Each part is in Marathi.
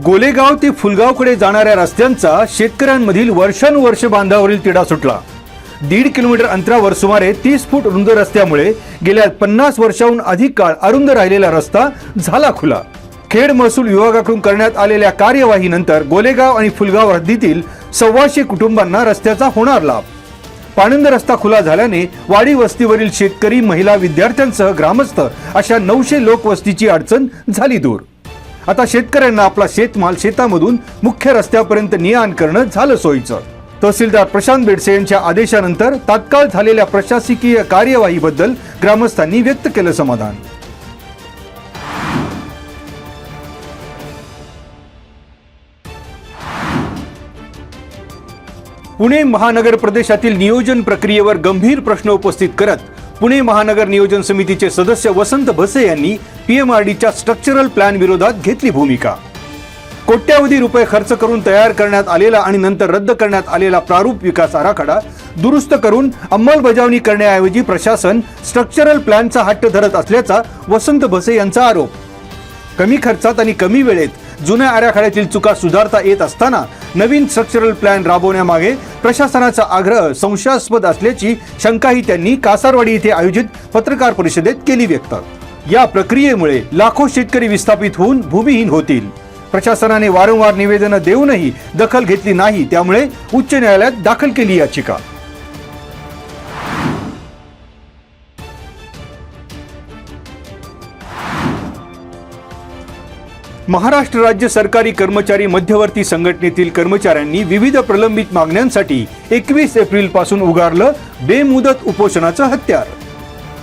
गोलेगाव ते फुलगावकडे जाणाऱ्या रस्त्यांचा शेतकऱ्यांमधील वर्षानुवर्ष बांधावरील तिढा सुटला। 1.5 किलोमीटर अंतरावर सुमारे 30 फूट रुंद रस्त्यामुळे गेल्या 50 वर्षांहून अधिक काळ अरुंद राहिलेला रस्ता झाला खुला। खेड महसूल विभागाकडून करण्यात आलेल्या कार्यवाहीनंतर गोलेगाव आणि फुलगाव हद्दीतील 125 कुटुंबांना रस्त्याचा होणार लाभ। पाणंद रस्ता खुला झाल्याने वाडी वस्तीवरील शेतकरी, महिला, विद्यार्थ्यांसह ग्रामस्थ अशा 900 लोकवस्तीची अडचण झाली दूर। आता शेतकऱ्यांना आपला शेतमाल शेतामधून मुख्य रस्त्यापर्यंत ने-आण करणं झालं सोयीचं। तहसीलदार प्रशांत बेडसे यांच्या आदेशानंतर तात्काळ झालेल्या प्रशासकीय कार्यवाहीबद्दल ग्रामस्थांनी व्यक्त केलं समाधान। पुणे महानगर प्रदेशातील नियोजन प्रक्रियेवर गंभीर प्रश्न उपस्थित करत पुणे महानगर नियोजन समितीचे सदस्य वसंत भसे यांनी पीएमआरडीच्या स्ट्रक्चरल प्लॅन विरोधात घेतली भूमिका। कोट्यावधी रुपये खर्च करून तयार करण्यात आलेला आणि नंतर रद्द करण्यात आलेला प्रारूप विकास आराखडा दुरुस्त करून अंमलबजावणी करण्याऐवजी प्रशासन स्ट्रक्चरल प्लॅनचा हट्ट धरत असल्याचा वसंत भसे यांचा आरोप। कमी खर्चात आणि कमी वेळेत जुन्या आराखड्यातील चुका सुधारता येत असताना नवीन स्ट्रक्चरल प्लॅन राबवण्यामागे प्रशासनाचा आग्रह संशयास्पद असल्याची शंकाही त्यांनी कासारवाडी येथे आयोजित पत्रकार परिषदेत केली व्यक्त। या प्रक्रियेमुळे लाखो शेतकरी विस्थापित होऊन भूमिहीन होतील। प्रशासनाने वारंवार निवेदनं देऊनही दखल घेतली नाही, त्यामुळे उच्च न्यायालयात दाखल केली याचिका। महाराष्ट्र राज्य सरकारी कर्मचारी मध्यवर्ती संघटनेतील कर्मचाऱ्यांनी विविध प्रलंबित मागण्यांसाठी 21 एप्रिल पासून उगारलं बेमुदत उपोषणाचं हत्यार।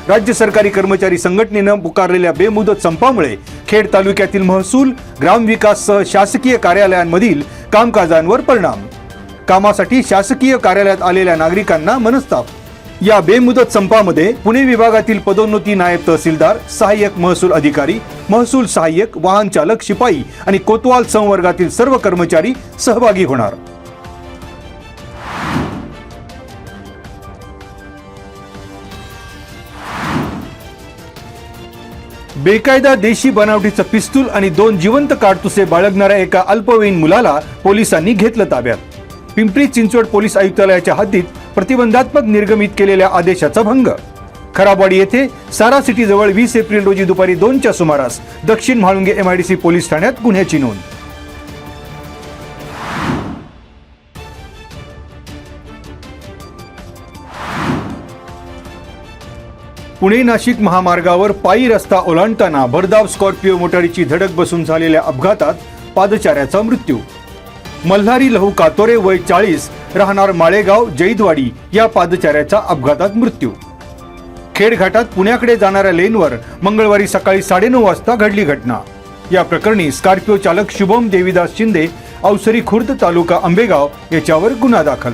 राज्य सरकारी कर्मचारी संघटनेनं पुकारलेल्या बेमुदत संपामुळे खेड तालुक्यातील महसूल, ग्रामविकाससह शासकीय कार्यालयांमधील कामकाजांवर परिणाम। कामासाठी शासकीय कार्यालयात आलेल्या नागरिकांना मनस्ताप। या बेमुदत संपामध्ये पुणे विभागातील पदोन्नती नायब तहसीलदार, सहाय्यक महसूल अधिकारी, महसूल सहाय्यक, वाहन चालक, शिपाई आणि कोतवाल संवर्गातील सर्व कर्मचारी सहभागी होणार। बेकायदा देशी बनावटीचं पिस्तूल आणि 2 जिवंत काडतुसे बाळगणाऱ्या एका अल्पवयीन मुलाला पोलिसांनी घेतलं ताब्यात। पिंपरी चिंचवड पोलीस आयुक्तालयाच्या हद्दीत प्रतिबंधात्मक निर्गमित केलेल्या आदेशाचा भंग। खराबवाडी येथे सारा सिटी जवळ 20 एप्रिल रोजी दुपारी 2च्या सुमारास दक्षिण म्हाळुंगे MIDC पोलीस ठाण्यात गुन्ह्याची नोंद। पुणे नाशिक महामार्गावर पायी रस्ता ओलांडताना भरधाव स्कॉर्पिओ मोटारीची धडक बसून झालेल्या अपघातात पादचाऱ्याचा मृत्यू। मल्हारी लहू कातोरे वय 40 राहणार माळेगाव जैदवाडी या पादचाऱ्याचा अपघातात मृत्यू। खेड घाटात पुण्याकडे जाणाऱ्या लेनवर मंगळवारी सकाळी 9:30 वाजता घडली घटना। या प्रकरणी स्कॉर्पिओ चालक शुभम देविदास शिंदे, अवसरी खुर्द, तालुका आंबेगाव याच्यावर गुन्हा दाखल।